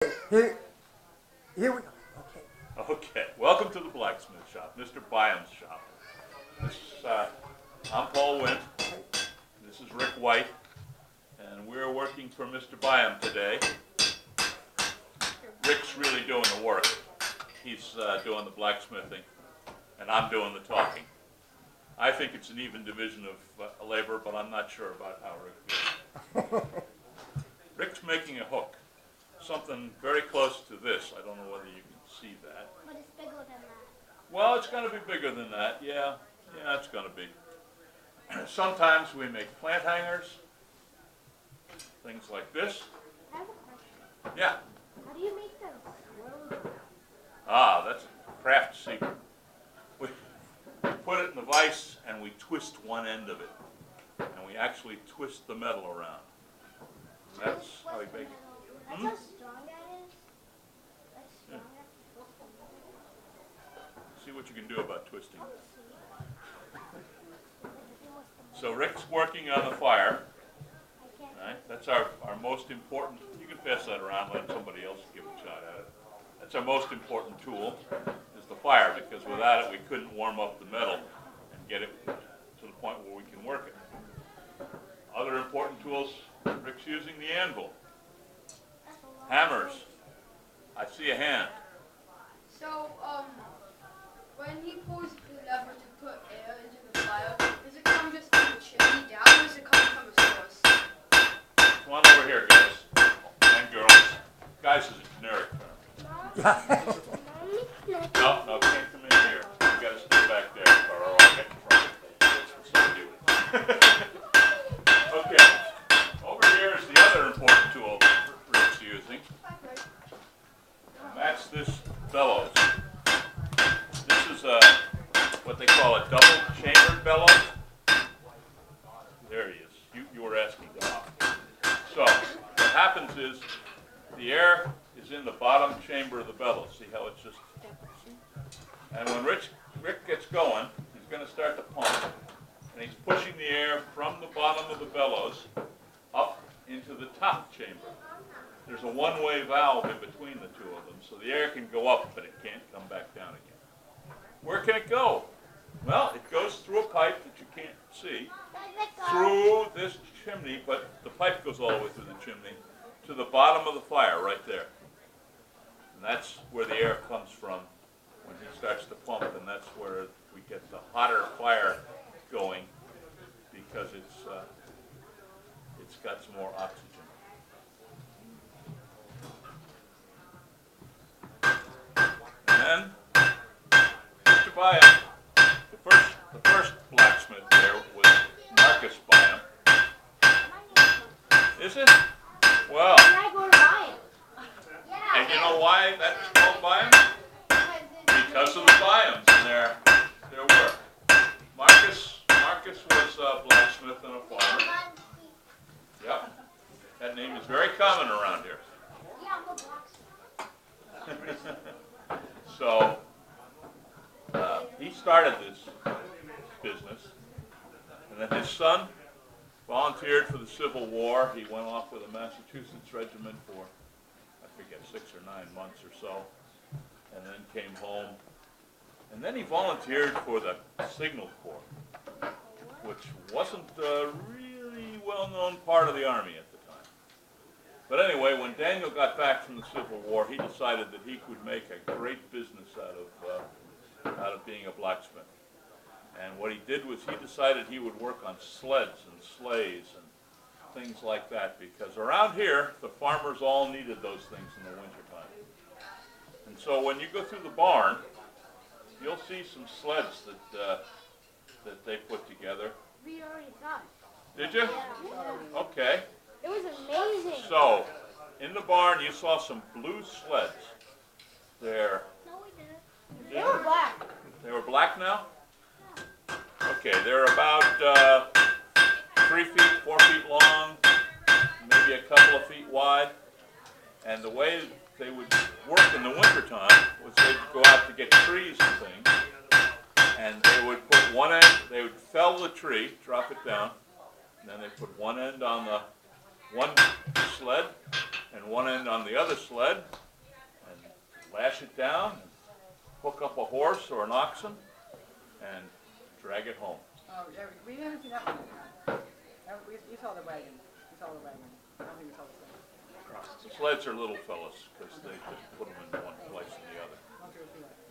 Here we go. Okay. Okay, welcome to the blacksmith shop, Mr. Byam's shop. I'm Paul Windt. This is Rick White, and we're working for Mr. Byam today. Rick's really doing the work. He's doing the blacksmithing, and I'm doing the talking. I think it's an even division of labor, but I'm not sure about how Rick feels. Rick's making a hook, something very close to this. I don't know whether you can see that. But it's bigger than that. Well, it's going to be bigger than that. Yeah, it's going to be. Sometimes we make plant hangers, things like this. I have a question. Yeah. How do you make them? That's a craft secret. We put it in the vise and we twist one end of it. And we actually twist the metal around. That's how we bake it. That's how strong that is? That's stronger? See what you can do about twisting. So Rick's working on the fire. Right? That's our most important. You can pass that around, let somebody else give a shot at it. That's our most important tool, is the fire, because without it we couldn't warm up the metal and get it to the point where we can work it. Other important tools, Rick's using the anvil. Hammers. I see a hand. So, when he pulls the lever to put air into the fire, does it come just from the chimney down, or does it come from the source? Come on over here, guys and girls. Guys is a generic term. No, can't come in here. You got to stay back there, or I'll get in trouble. That's what you do. Okay. Over here is the other important tool that Rick's using. And that's this bellows. This is what they call a double-chambered bellows. There he is. You were asking about. So what happens is the air is in the bottom chamber of the bellows. See how it's just... And when Rick gets going, he's going to start to pump. And he's pushing the air from the bottom of the bellows up into the top chamber. There's a one-way valve in between the two of them, so the air can go up, but it can't come back down again. Where can it go? Well, it goes through a pipe that you can't see, through this chimney, but the pipe goes all the way through the chimney, to the bottom of the fire right there. And that's where the air comes from when he starts to pump, and that's where we get the hotter fire going, because it's got some more oxygen. And then, Mr. Byam, the first blacksmith there was Marcus Byam. Is it? Well, I go to buy it. and you know why that's called Byam? Because of the Byams and their work. Marcus was a blacksmith and a farmer. Yep. That name is very common around here. Yeah, I'm a blacksmith. So he started this business, and then his son volunteered for the Civil War. He went off with a Massachusetts regiment for, I forget, 6 or 9 months or so, and then came home. And then he volunteered for the Signal Corps, which wasn't a really well-known part of the Army at the time. But anyway, when Daniel got back from the Civil War, he decided that he could make a great business out of being a blacksmith. And what he did was he decided he would work on sleds and sleighs and things like that, because around here, the farmers all needed those things in the wintertime. And so when you go through the barn, you'll see some sleds that they put together. We already saw it. Did you? Yeah. Okay. It was amazing. So, in the barn, you saw some blue sleds. There. No, we didn't. Yeah. They were black. They were black now? Okay, they're about 3 feet, 4 feet long, maybe a couple of feet wide. And the way they would work in the wintertime was they'd go out to get trees and things. And they would put one end, they would fell the tree, drop it down, and then they put one end on the one sled and one end on the other sled, and lash it down, and hook up a horse or an oxen, and drag it home. Oh, yeah, we haven't seen that one yet. We saw the wagon. We saw the wagon. I don't think we saw the sled. Sleds are little fellas because they just put them in one place and the other. I'll go see that.